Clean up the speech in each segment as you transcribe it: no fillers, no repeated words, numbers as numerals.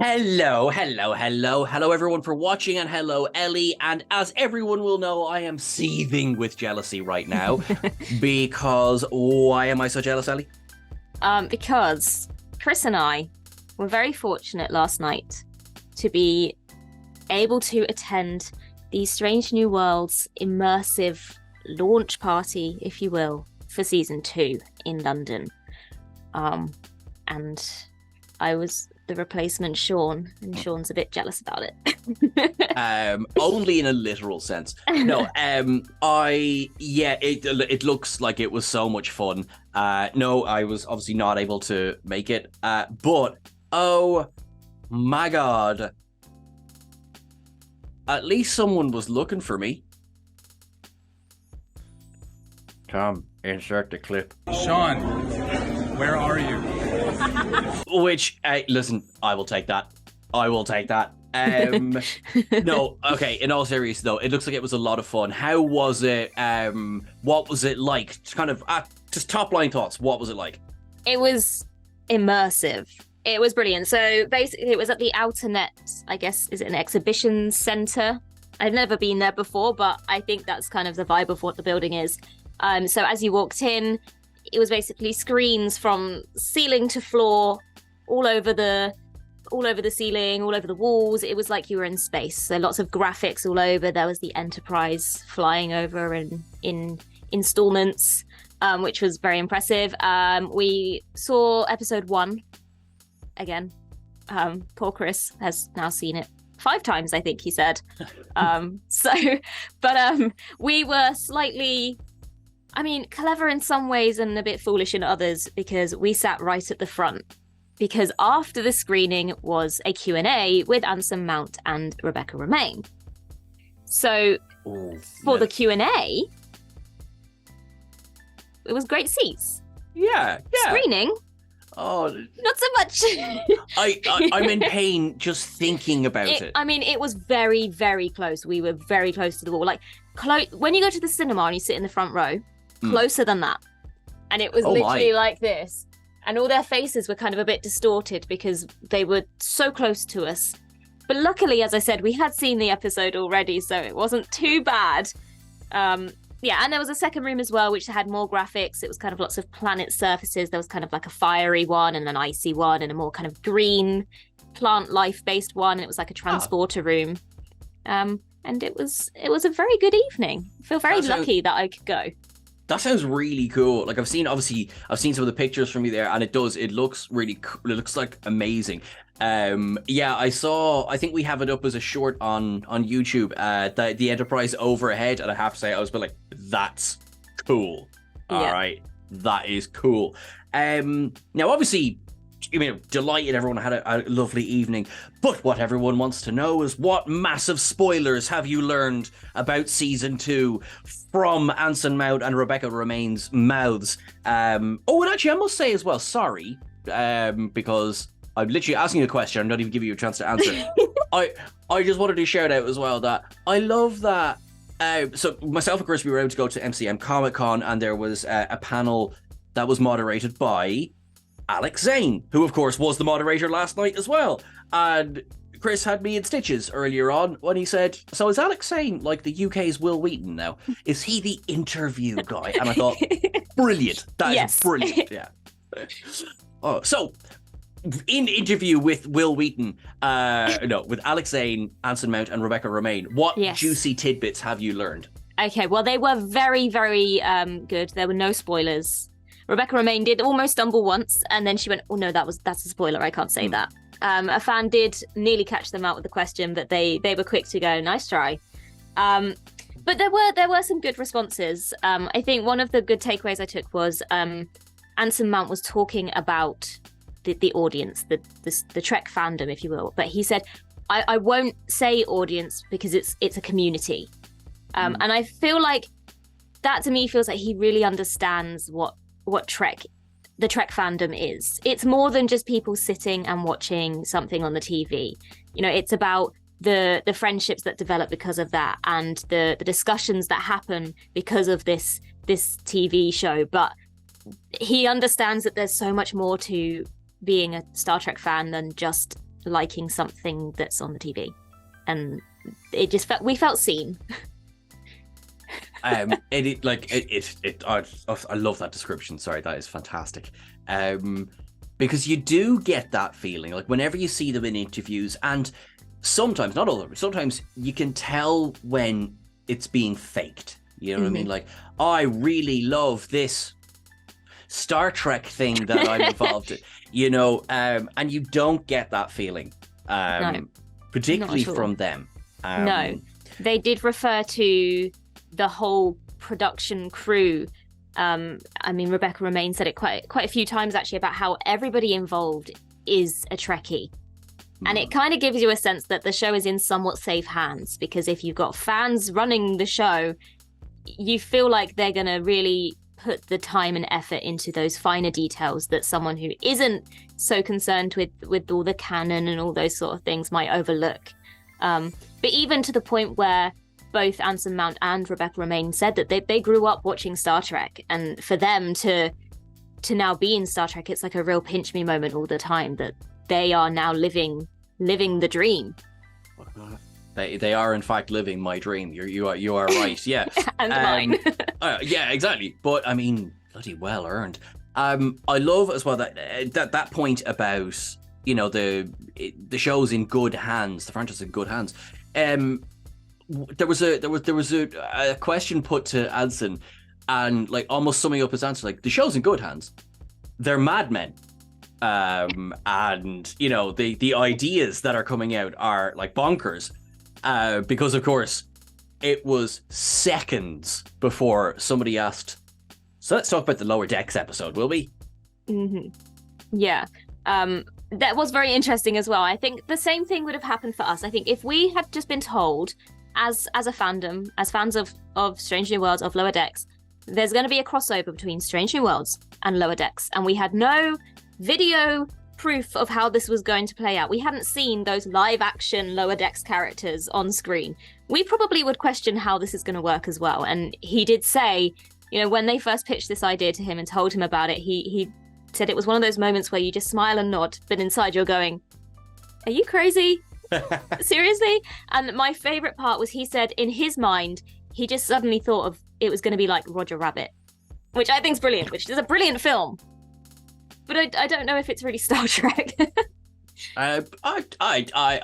Hello, everyone for watching, and hello, Ellie. And as everyone will know, I am seething with jealousy right now because why am I so jealous, Ellie? Because Chris and I were very fortunate last night to be able to attend the Strange New Worlds immersive launch party, if you will, for season 2 in London. And I was the replacement Sean, and Sean's a bit jealous about it. Only in a literal sense. No, it looks like it was so much fun. No, I was obviously not able to make it. But oh my god, at least someone was looking for me. Tom, insert the clip. Sean, where are you? Which, listen, I will take that. No, okay, in all seriousness though, it looks like it was a lot of fun. How was it? What was it like? Kind of, just top line thoughts. What was it like? It was immersive. It was brilliant. So basically it was at the Outer Net, I guess, is it an exhibition centre? I've never been there before, but I think that's kind of the vibe of what the building is. So as you walked in, it was basically screens from ceiling to floor, all over the ceiling, all over the walls. It was like you were in space. So lots of graphics all over. There was the Enterprise flying over in installments, which was very impressive. We saw episode 1 again. Poor Chris has now seen it 5 times, I think he said. We were slightly, clever in some ways and a bit foolish in others, because we sat right at the front. Because after the screening was a Q&A with Anson Mount and Rebecca Romijn. So for the Q&A, it was great seats. Yeah. Screening, not so much. I'm in pain just thinking about it. It was very, very close. We were very close to the wall. Like, when you go to the cinema and you sit in the front row, closer than that. And it was literally like this. And all their faces were kind of a bit distorted because they were so close to us. But luckily, as I said, we had seen the episode already, so it wasn't too bad. And there was a second room as well, which had more graphics. It was kind of lots of planet surfaces. There was kind of like a fiery one and an icy one and a more kind of green plant life-based one. And it was like a transporter room. And it was a very good evening. I feel very lucky that I could go. That sounds really cool. Like I've seen some of the pictures from you there, and it looks really cool. It looks like amazing. I think we have it up as a short on YouTube, the Enterprise overhead, and I have to say, I was like, that's cool. All right, that is cool. Now obviously, delighted everyone had a lovely evening, but what everyone wants to know is, what massive spoilers have you learned about season 2 from Anson Mount and Rebecca Romijn's mouths? And actually I must say as well, sorry, because I'm literally asking a question, I'm not even giving you a chance to answer. I just wanted to shout out as well that I love that. So myself and Chris, we were able to go to MCM Comic Con, and there was a panel that was moderated by Alex Zane, who of course was the moderator last night as well. And Chris had me in stitches earlier on when he said, so is Alex Zane like the UK's Will Wheaton now? Is he the interview guy? And I thought, brilliant. That is brilliant. Yeah. So in interview with Will Wheaton, with Alex Zane, Anson Mount and Rebecca Romijn, what juicy tidbits have you learned? Okay, well, they were very, very good. There were no spoilers. Rebecca Romijn did almost stumble once, and then she went, oh no, that's a spoiler, I can't say that. A fan did nearly catch them out with the question, but they were quick to go, nice try. But there were some good responses. I think one of the good takeaways I took was Anson Mount was talking about the audience, the Trek fandom, if you will. But he said, I won't say audience because it's a community. And I feel like that to me feels like he really understands what the Trek fandom is. It's more than just people sitting and watching something on the TV. It's about the friendships that develop because of that, and the discussions that happen because of this TV show. But he understands that there's so much more to being a Star Trek fan than just liking something that's on the TV, and it just we felt seen. I love that description. Sorry, that is fantastic. Because you do get that feeling, like whenever you see them in interviews, and sometimes, not all of them, sometimes you can tell when it's being faked. You know what I mean? Like, I really love this Star Trek thing that I'm involved in, you know, and you don't get that feeling, No, particularly not at all. from them. No, they did refer to the whole production crew. I mean, Rebecca Romijn said it quite a few times actually about how everybody involved is a Trekkie. And it kind of gives you a sense that the show is in somewhat safe hands, because if you've got fans running the show, you feel like they're going to really put the time and effort into those finer details that someone who isn't so concerned with all the canon and all those sort of things might overlook. But even to the point where both Anson Mount and Rebecca Romijn said that they grew up watching Star Trek, and for them to now be in Star Trek, it's like a real pinch me moment all the time, that they are now living the dream. They are in fact living my dream. You are right. Yeah, and mine. Yeah, exactly. But I mean, bloody well earned. I love as well that point about, you know, the show's in good hands, the franchise in good hands. There was a question put to Anson, and like almost summing up his answer, like, the show's in good hands. They're madmen. And you know, the ideas that are coming out are like bonkers, because of course it was seconds before somebody asked, so let's talk about the Lower Decks episode, will we? Yeah, that was very interesting as well. I think the same thing would have happened for us. I think if we had just been told as a fandom, as fans of Strange New Worlds, of Lower Decks, there's going to be a crossover between Strange New Worlds and Lower Decks, and we had no video proof of how this was going to play out. We hadn't seen those live action Lower Decks characters on screen. We probably would question how this is going to work as well. And he did say, you know, when they first pitched this idea to him and told him about it, he said it was one of those moments where you just smile and nod, but inside you're going, are you crazy? Seriously? And my favorite part was, he said in his mind, he just suddenly thought of it was going to be like Roger Rabbit, which I think is brilliant, which is a brilliant film. But I don't know if it's really Star Trek. I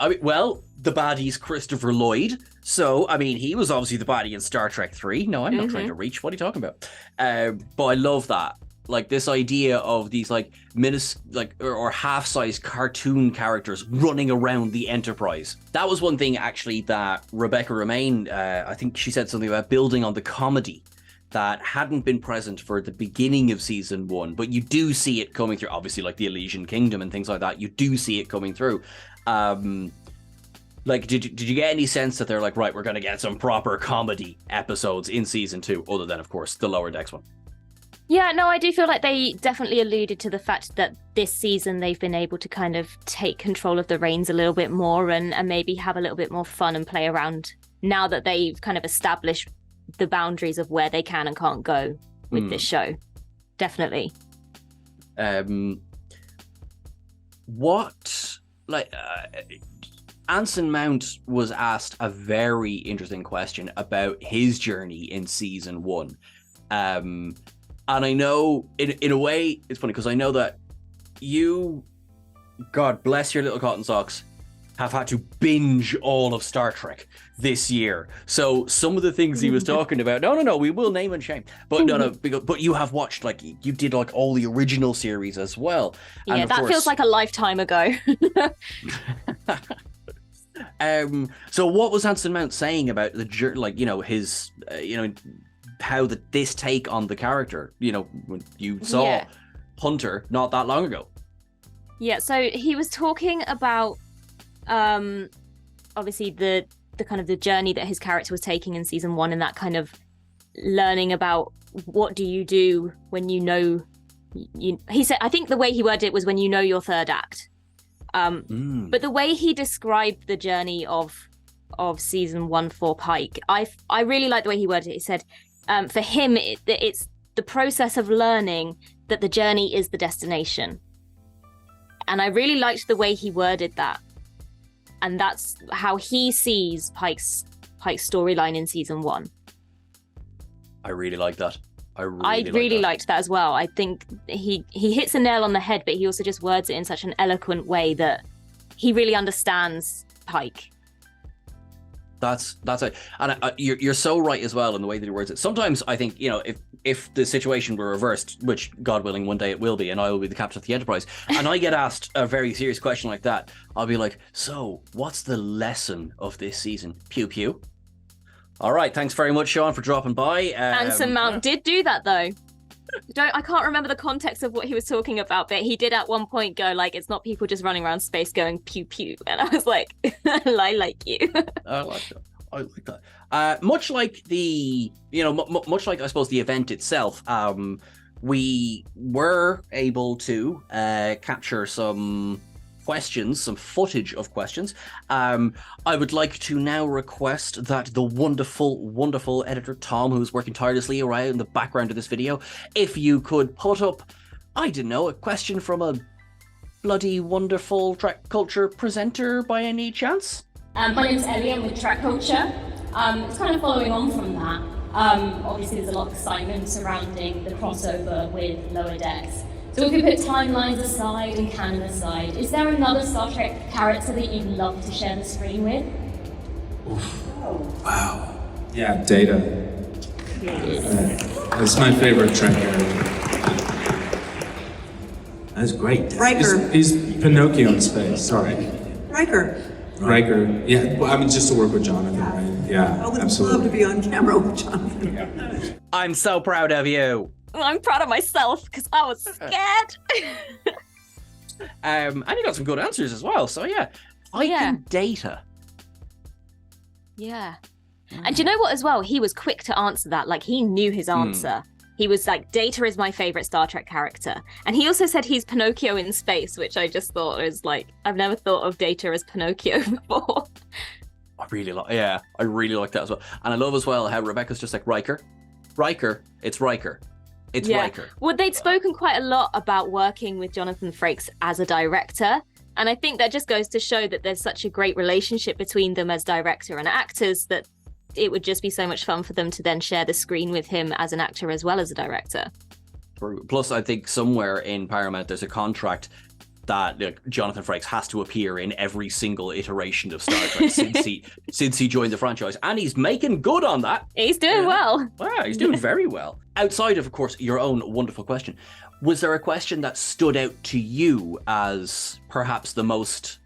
mean, well, the baddie's Christopher Lloyd, so I mean, he was obviously the baddie in Star Trek 3. No, I'm not trying to reach. What are you talking about? But I love that, like, this idea of these like or half-sized cartoon characters running around the Enterprise. That was one thing actually that Rebecca Romijn, I think she said something about building on the comedy that hadn't been present for the beginning of season 1, but you do see it coming through. Obviously, like the Elysian Kingdom and things like that, you do see it coming through. Like, did you get any sense that they're like, right, we're going to get some proper comedy episodes in season 2, other than, of course, the Lower Decks one? Yeah, no, I do feel like they definitely alluded to the fact that this season they've been able to kind of take control of the reins a little bit more, and maybe have a little bit more fun and play around now that they've kind of established the boundaries of where they can and can't go with this show. Definitely. Anson Mount was asked a very interesting question about his journey in season 1. And I know, in a way, it's funny because I know that you, God bless your little cotton socks, have had to binge all of Star Trek this year. So some of the things he was talking about, no, we will name and shame. But but you have watched, like, you did like all the original series as well. Yeah, and that feels like a lifetime ago. So what was Anson Mount saying about the journey, like, you know, his, you know, how this take on the character, you know, when you saw Hunter not that long ago? Yeah, so he was talking about obviously the kind of the journey that his character was taking in season 1, and that kind of learning about what do you do when you know he said, I think the way he worded it was when you know your third act. But the way he described the journey of season 1 for Pike, I really like the way he worded it. He said, for him, it's the process of learning that the journey is the destination. And I really liked the way he worded that, and that's how he sees Pike's storyline in season 1. I really like that. I really liked that as well. I think he hits a nail on the head, but he also just words it in such an eloquent way that he really understands Pike. That's it. And you're so right as well in the way that he words it. Sometimes I think, if the situation were reversed, which God willing one day it will be, and I will be the captain of the Enterprise, and I get asked a very serious question like that, I'll be like, so what's the lesson of this season? Pew pew. All right, thanks very much, Sean, for dropping by. Anson Mount did do that, though. I can't remember the context of what he was talking about, but he did at one point go like, it's not people just running around space going pew pew, and I was like, I like you. I like that. Much like much like I suppose the event itself, we were able to capture some questions, some footage of questions. I would like to now request that the wonderful editor Tom, who's working tirelessly around in the background of this video, if you could put up, I don't know, a question from a bloody wonderful TrekCulture presenter by any chance? My name's Ellie, I'm with TrekCulture. It's kind of following on from that. Obviously there's a lot of excitement surrounding the crossover with Lower Decks. So if we put timelines aside and canon aside, is there another Star Trek character that you'd love to share the screen with? Oof. Wow. Yeah, Data. That's my favorite Trek character. That's great. Riker. He's Pinocchio in space, sorry. Riker. Yeah, well, I mean, just to work with Jonathan, right? Yeah, I would absolutely. love to be on camera with Jonathan. I'm so proud of you. I'm proud of myself because I was scared. And you got some good answers as well. So yeah, Data. Yeah. And do you know what as well? He was quick to answer that. Like, he knew his answer. He was like, Data is my favorite Star Trek character. And he also said he's Pinocchio in space, which I just thought was like, I've never thought of Data as Pinocchio before. I really like that as well. And I love as well how Rebecca's just like, Riker, it's Riker. It's Riker. Well, they'd spoken quite a lot about working with Jonathan Frakes as a director. And I think that just goes to show that there's such a great relationship between them as director and actors that it would just be so much fun for them to then share the screen with him as an actor as well as a director. Plus, I think somewhere in Paramount there's a contract that Jonathan Frakes has to appear in every single iteration of Star Trek since he joined the franchise, and he's making good on that. He's doing well. Wow, he's doing very well. Outside of course, your own wonderful question, was there a question that stood out to you as perhaps the most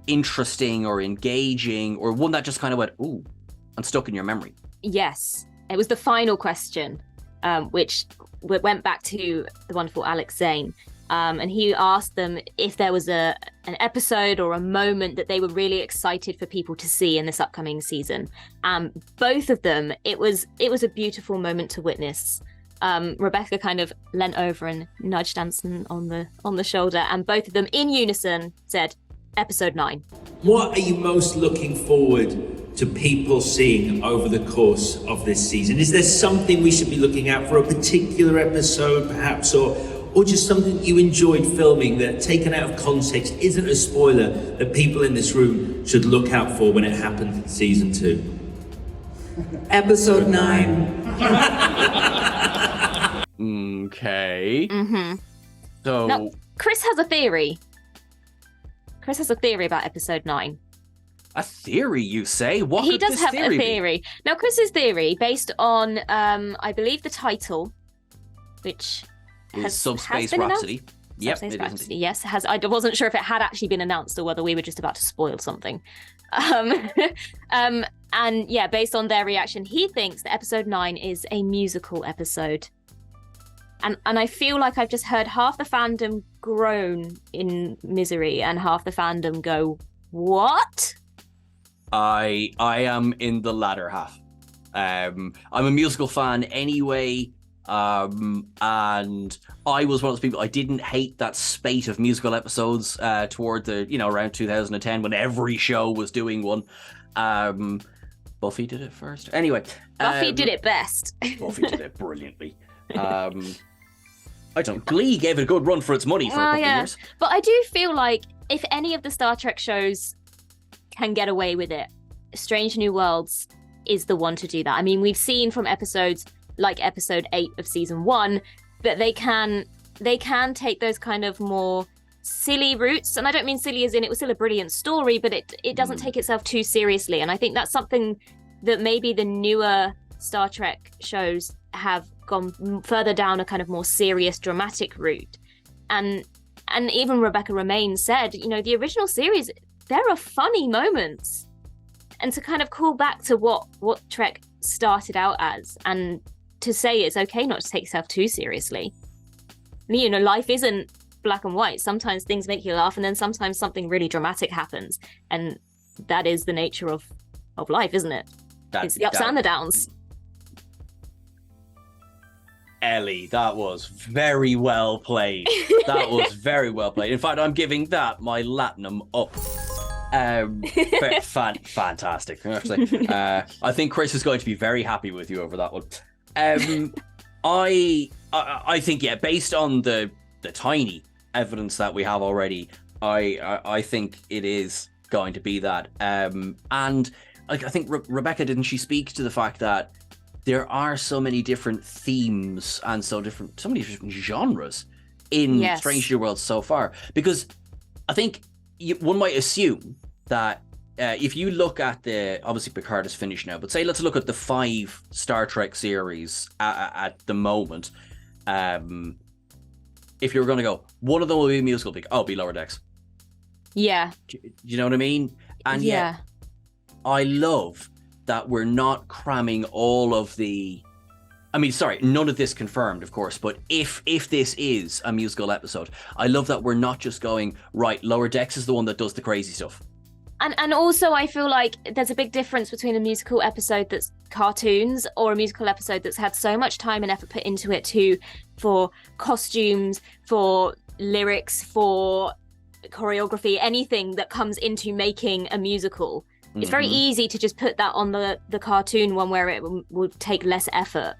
interesting or engaging, or one that just kind of went, ooh, and stuck in your memory? Yes, it was the final question, which went back to the wonderful Alex Zane. And he asked them if there was an episode or a moment that they were really excited for people to see in this upcoming season. Both of them, it was a beautiful moment to witness. Rebecca kind of leant over and nudged Anson on the shoulder, and both of them in unison said, Episode 9. What are you most looking forward to people seeing over the course of this season? Is there something we should be looking out for, a particular episode perhaps, or just something you enjoyed filming that, taken out of context, isn't a spoiler that people in this room should look out for when it happens in season 2? Episode 9. Okay. Mm-hmm. So now, Chris has a theory. Chris has a theory about episode 9. A theory, you say? What he could does this have theory a theory. be? Now, Chris's theory, based on, I believe, the title, which Is Subspace has been Rhapsody. announced? Yep, Subspace it is Rhapsody, indeed. yes. I wasn't sure if it had actually been announced or whether we were just about to spoil something. And yeah, based on their reaction, he thinks that episode 9 is a musical episode. And I feel like I've just heard half the fandom groan in misery and half the fandom go, what? I am in the latter half. I'm a musical fan anyway, and I was one of those people. I didn't hate that spate of musical episodes toward the around 2010 when every show was doing one. Buffy did it first. Anyway, Buffy did it best. Buffy did it brilliantly. I don't. Glee gave it a good run for its money for a couple of years. But I do feel like if any of the Star Trek shows can get away with it, Strange New Worlds is the one to do that. I mean, we've seen from episodes like episode 8 of season 1 that they can take those kind of more silly routes, and I don't mean silly as in it was still a brilliant story, but it doesn't take itself too seriously. And I think that's something that maybe the newer Star Trek shows have gone further down a kind of more serious, dramatic route. And even Rebecca Romijn said, you know, the original series, there are funny moments. And to kind of call back to what Trek started out as, and to say it's okay not to take yourself too seriously. You know, life isn't black and white. Sometimes things make you laugh, and then sometimes something really dramatic happens. And that is the nature of life, isn't it? It's the ups and the downs. Ellie, that was very well played. That was very well played. In fact, I'm giving that my latinum up. Fantastic. I think Chris is going to be very happy with you over that one. I think, yeah, based on the tiny evidence that we have already, I think it is going to be that. And I think Rebecca, didn't she speak to the fact that there are so many different themes and so many different genres in Strange New Worlds so far? Because I think one might assume that if you look at obviously Picard is finished now, but say let's look at the 5 Star Trek series at the moment. If you were going to go, one of them will be a musical, it'll be Lower Decks. Yeah. Do you know what I mean? And yet, I love that we're not cramming all of the... I mean, sorry, none of this confirmed, of course, but if this is a musical episode, I love that we're not just going, right, Lower Decks is the one that does the crazy stuff. And also, I feel like there's a big difference between a musical episode that's cartoons or a musical episode that's had so much time and effort put into it for costumes, for lyrics, for choreography, anything that comes into making a musical. It's very easy to just put that on the cartoon one where it will take less effort.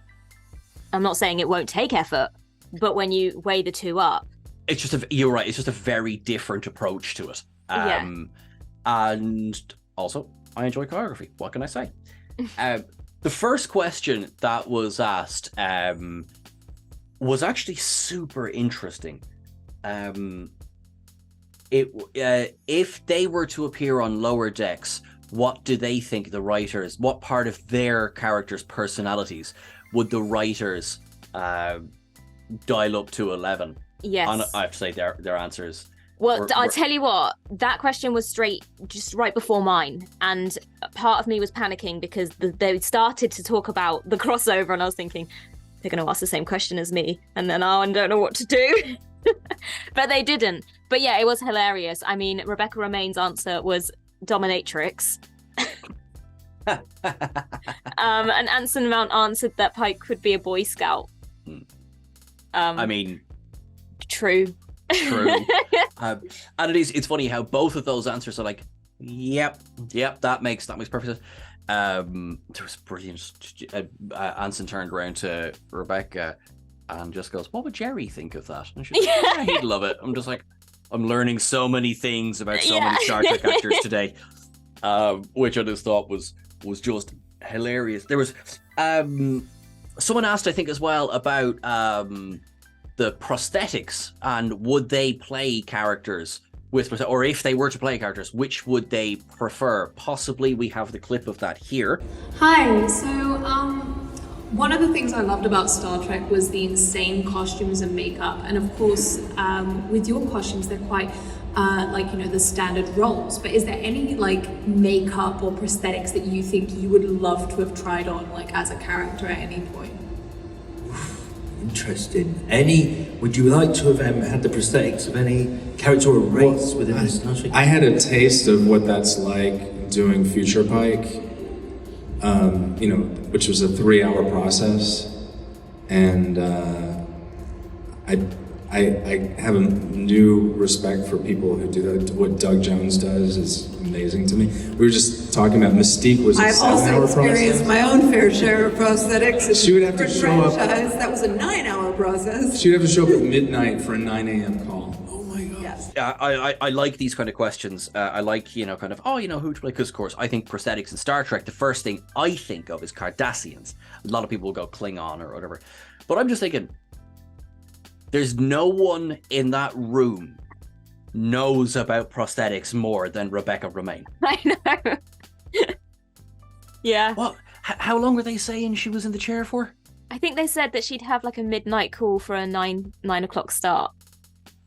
I'm not saying it won't take effort, but when you weigh the two up, you're right. It's just a very different approach to it. And also, I enjoy choreography. What can I say? The first question that was asked was actually super interesting. If they were to appear on Lower Decks, what do they think what part of their characters' personalities would the writers dial up to 11? Yes. And I have to say their answers. Well, I'll tell you what, that question was just right before mine. And part of me was panicking because they started to talk about the crossover, and I was thinking, they're going to ask the same question as me. And then, I don't know what to do. But they didn't. But yeah, it was hilarious. I mean, Rebecca Romijn's answer was dominatrix. And Anson Mount answered that Pike could be a Boy Scout. I mean... True. And it's funny how both of those answers are like, yep, that makes perfect sense. There was brilliant. Anson turned around to Rebecca and just goes, "What would Jerry think of that?" And she's like, "Yeah, he'd love it." I'm just like, I'm learning so many things about so many Star Trek actors today, which I just thought was just hilarious. There was someone asked, I think, as well about the prosthetics and would they play characters with, or if they were to play characters, which would they prefer? Possibly we have the clip of that here. Hi, so one of the things I loved about Star Trek was the insane costumes and makeup, and of course with your costumes they're quite the standard roles, but is there any makeup or prosthetics that you think you would love to have tried on as a character at any point? Interesting. Would you like to have had the prosthetics of any character or race within the Star Trek? I had a taste of what that's like doing Future Pike, which was a 3-hour process, and I have a new respect for people who do that. What Doug Jones does is amazing to me. We were just talking about Mystique was a 7-hour process. I've also experienced my own fair share of prosthetics. She would have to show up. That was a 9-hour process. She would have to show up at midnight for a 9 a.m. call. Oh my God. Yes. I like these kind of questions. I like, you know, kind of, who to play? Because, of course, I think prosthetics in Star Trek, the first thing I think of is Cardassians. A lot of people will go Klingon or whatever. But I'm just thinking, there's no one in that room knows about prosthetics more than Rebecca Romijn. I know. Yeah. What? How long were they saying she was in the chair for? I think they said that she'd have like a midnight call for a 9 o'clock start.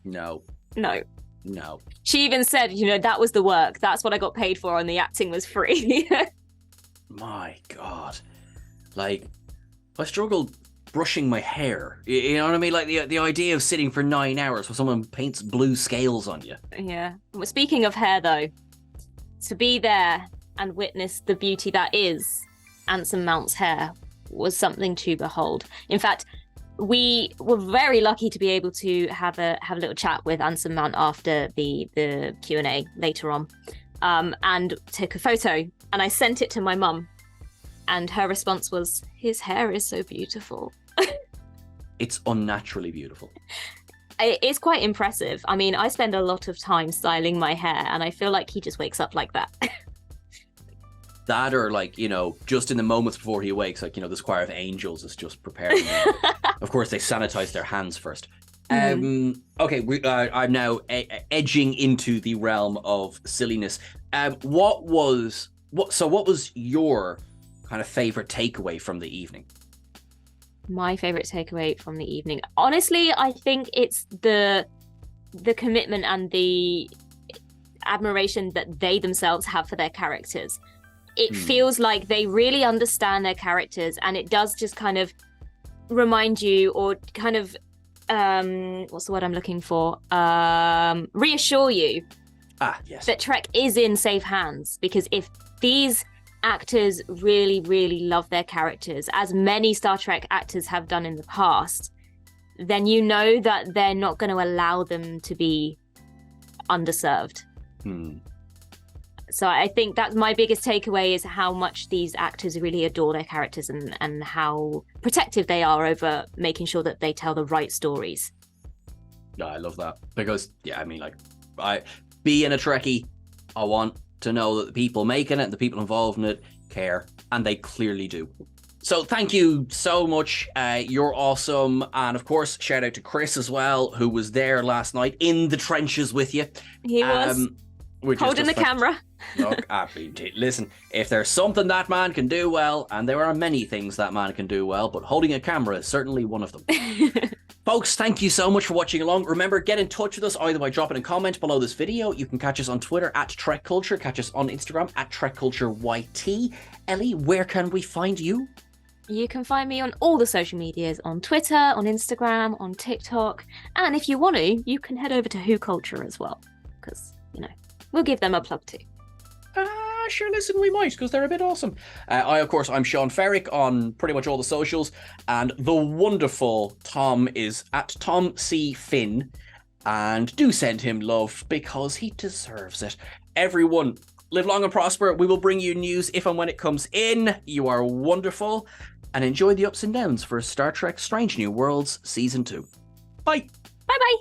No. She even said, that was the work. That's what I got paid for, and the acting was free. My God. Like, I struggled brushing my hair. You know what I mean? Like the idea of sitting for 9 hours while someone paints blue scales on you. Yeah. Well, speaking of hair, though, to be there and witness the beauty that is Anson Mount's hair was something to behold. In fact, we were very lucky to be able to have a little chat with Anson Mount after the Q&A later on, and took a photo, and I sent it to my mum, and her response was, his hair is so beautiful. It's unnaturally beautiful. It is quite impressive. I mean, I spend a lot of time styling my hair, and I feel like he just wakes up like that. That, or like, just in the moments before he awakes, like, this choir of angels is just preparing him. Of course, they sanitize their hands first. Okay, I'm now edging into the realm of silliness. What was your kind of favorite takeaway from the evening? My favorite takeaway from the evening, honestly, I think it's the commitment and the admiration that they themselves have for their characters. It feels like they really understand their characters, and it does just kind of remind you, or kind of what's the word I'm looking for? Reassure you yes, that Trek is in safe hands, because if these actors really, really love their characters, as many Star Trek actors have done in the past, then you know that they're not going to allow them to be underserved. So I think that's my biggest takeaway, is how much these actors really adore their characters, and how protective they are over making sure that they tell the right stories. Yeah, I love that, because being a Trekkie, I want to know that the people making it, the people involved in it, care, and they clearly do. So thank you so much. You're awesome. And of course, shout out to Chris as well, who was there last night in the trenches with you. He was holding the camera. Look, listen, if there's something that man can do well, and there are many things that man can do well, but holding a camera is certainly one of them. Folks, thank you so much for watching along. Remember, get in touch with us either by dropping a comment below this video. You can catch us on Twitter at TrekCulture, catch us on Instagram at TrekCultureYT. Ellie, where can we find you? You can find me on all the social medias, on Twitter, on Instagram, on TikTok, and if you want to, you can head over to TrekCulture as well, because, we'll give them a plug too. Sure, listen, we might, because they're a bit awesome. I'm Sean Ferrick on pretty much all the socials, and the wonderful Tom is at Tom C. Finn, and do send him love, because he deserves it. Everyone, live long and prosper. We will bring you news if and when it comes in. You are wonderful, and enjoy the ups and downs for Star Trek Strange New Worlds Season 2. Bye! Bye-bye!